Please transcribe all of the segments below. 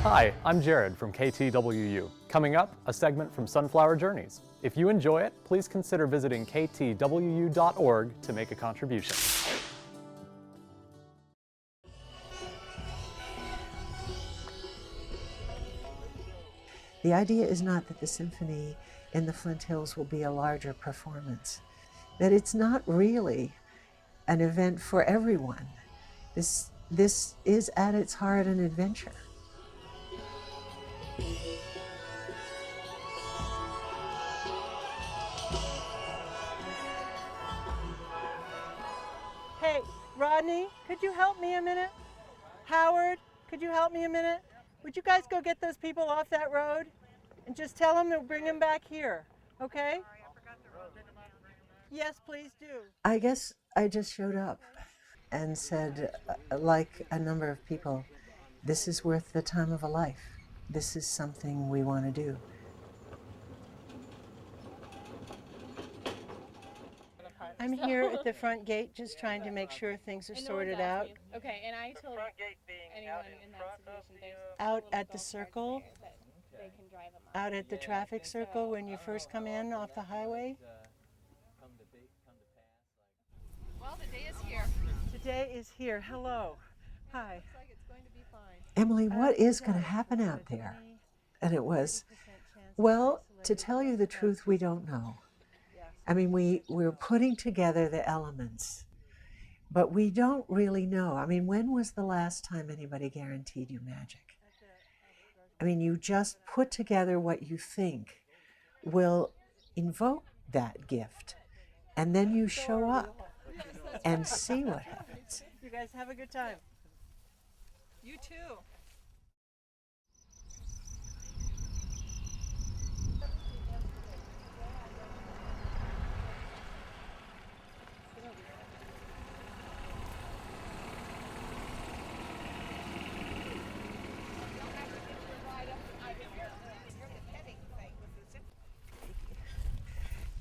Hi, I'm Jared from KTWU. Coming up, a segment from Sunflower Journeys. If you enjoy it, please consider visiting ktwu.org to make a contribution. The idea is not that the symphony in the Flint Hills will be a larger performance, that it's not really an event for everyone. This is at its heart an adventure. Hey, Rodney, could you help me a minute? Howard, could you help me a minute? Would you guys go get those people off that road and just tell them to bring them back here, okay? Yes, please do. I guess I just showed up and said, like a number of people, this is worth the time of a life. This is something we want to do. I'm here at the front gate just trying to make sure things are sorted out. Okay, and I told anyone in that situation Out at the circle, they can drive them up. out at the traffic circle when you first come in off the highway. Well, the day is here. Today is here. Hello. Hi. Looks like it's going to be fine. Emily, what is going to happen out there? And it was, well, to tell you the truth, we don't know. I mean, we're putting together the elements, but we don't really know. I mean, when was the last time anybody guaranteed you magic? I mean, you just put together what you think will invoke that gift, and then you show up and see what happens. You guys have a good time. You too.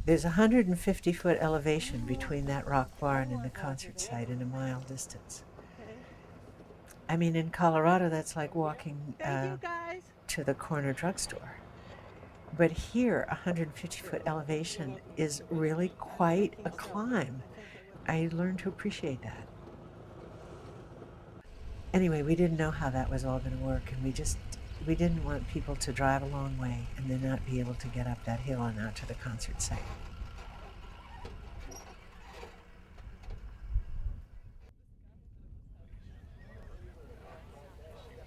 There's a 150-foot elevation between that rock barn and the concert site in a mile distance. I mean, in Colorado, that's like walking to the corner drugstore. But here, a 150-foot elevation is really quite a climb. I learned to appreciate that. Anyway, we didn't know how that was all going to work, and we didn't want people to drive a long way and then not be able to get up that hill and out to the concert site.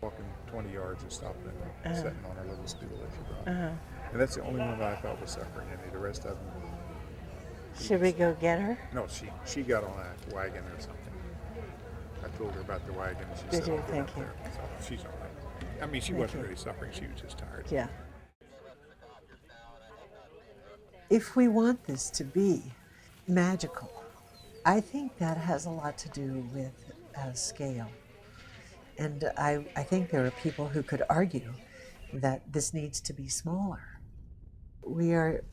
Walking 20 yards and stopping and sitting on our little stool that she brought. And that's the only one that I felt was suffering any. The rest of them. Should we go get her? No, she got on a wagon or something. I told her about the wagon and she said, I'll get up there. So she's all right. I mean, she wasn't really suffering. She was just tired. Yeah. If we want this to be magical, I think that has a lot to do with scale. And I think there are people who could argue that this needs to be smaller. We are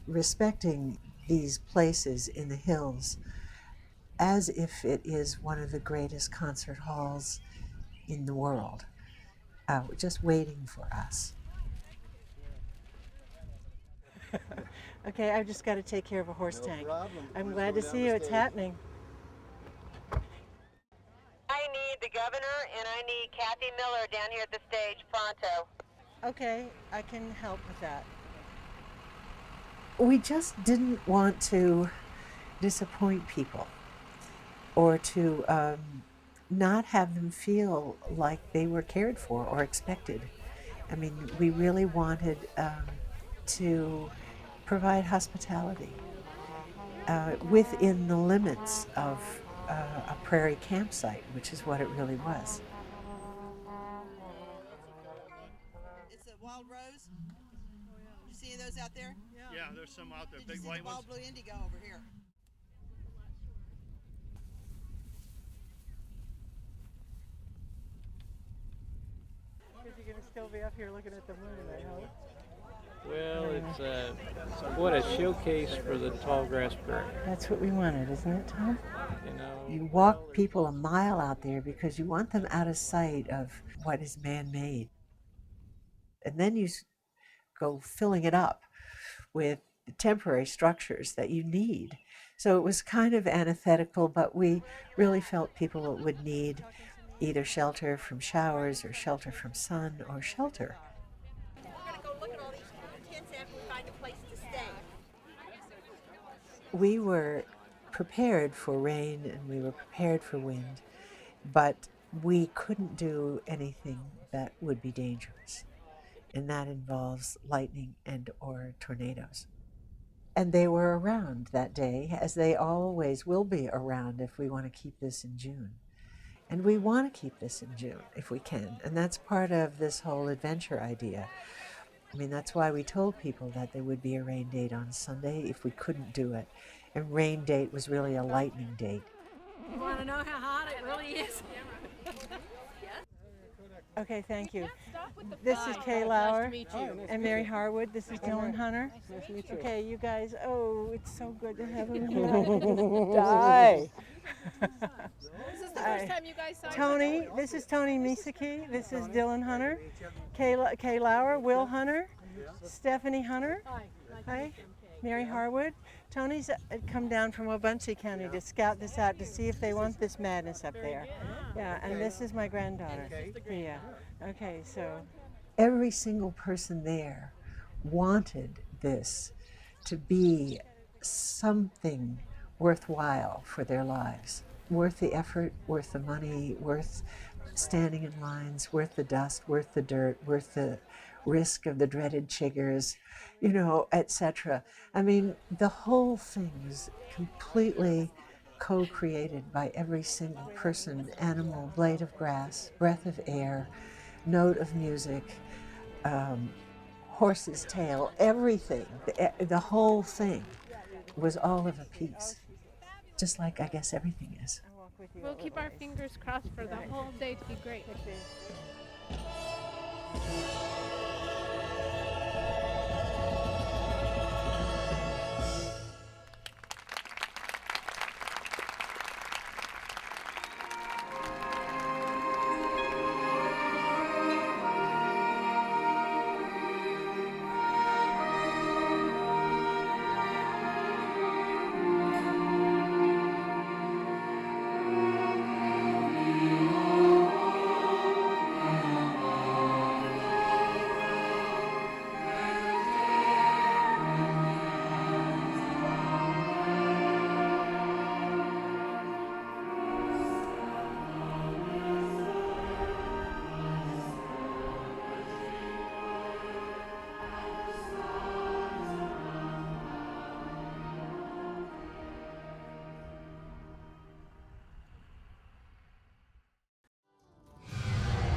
respecting these places in the hills as if it is one of the greatest concert halls in the world, just waiting for us. Okay, I've just got to take care of a horse tank. I'm glad to see you. It's happening. I need the governor and I need Kathy Miller down here at the stage pronto. Okay, I can help with that. We just didn't want to disappoint people or to not have them feel like they were cared for or expected. I mean, we really wanted to provide hospitality within the limits of a prairie campsite, which is what it really was. It's a wild rose. You see those out there? Yeah, there's some out there, Did big you see white the wild ones. blue indigo over here? Because you're going to still be up here looking at the moon, I hope. Well, it's what a showcase for the Tallgrass Prairie. That's what we wanted, isn't it, Tom? You know, You walk people a mile out there because you want them out of sight of what is man-made. And then you go filling it up with the temporary structures that you need. So it was kind of antithetical, but we really felt people would need either shelter from showers or shelter from sun or shelter. We're going to go look at all these tents after we find a place to stay. We were prepared for rain and we were prepared for wind, but we couldn't do anything that would be dangerous, and that involves lightning and or tornadoes. And they were around that day, as they always will be around if we want to keep this in June. And we want to keep this in June if we can, and that's part of this whole adventure idea. I mean, that's why we told people that there would be a rain date on Sunday if we couldn't do it. And rain date was really a lightning date. You want to know how hot it really is? Okay, thank you. This is Kay Lauer and Mary Harwood. This is Dylan Hunter. Nice to meet you. Okay, you guys, oh, it's so good to have them here. I could just die. This is the first time you guys saw Tony, this is Tony Misaki. This is Dylan Hunter. Kay Lauer, Will Hunter, Stephanie Hunter. Hi. Mary Harwood. Tony's come down from Wabaunsee County to scout this out to see if they want this madness up there. Yeah, and this is my granddaughter. Yeah. Okay, so. Every single person there wanted this to be something worthwhile for their lives. Worth the effort, worth the money, worth standing in lines, worth the dust, worth the dirt, worth the risk of the dreaded chiggers, you know, etc. I mean, the whole thing was completely co-created by every single person, animal, blade of grass, breath of air, note of music, horse's tail, everything. The whole thing was all of a piece, just like I guess everything is. We'll keep our fingers crossed for the whole day to be great.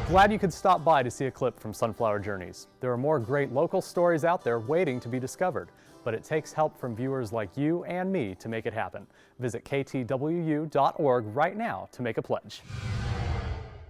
Glad you could stop by to see a clip from Sunflower Journeys. There are more great local stories out there waiting to be discovered, but it takes help from viewers like you and me to make it happen. Visit KTWU.org right now to make a pledge.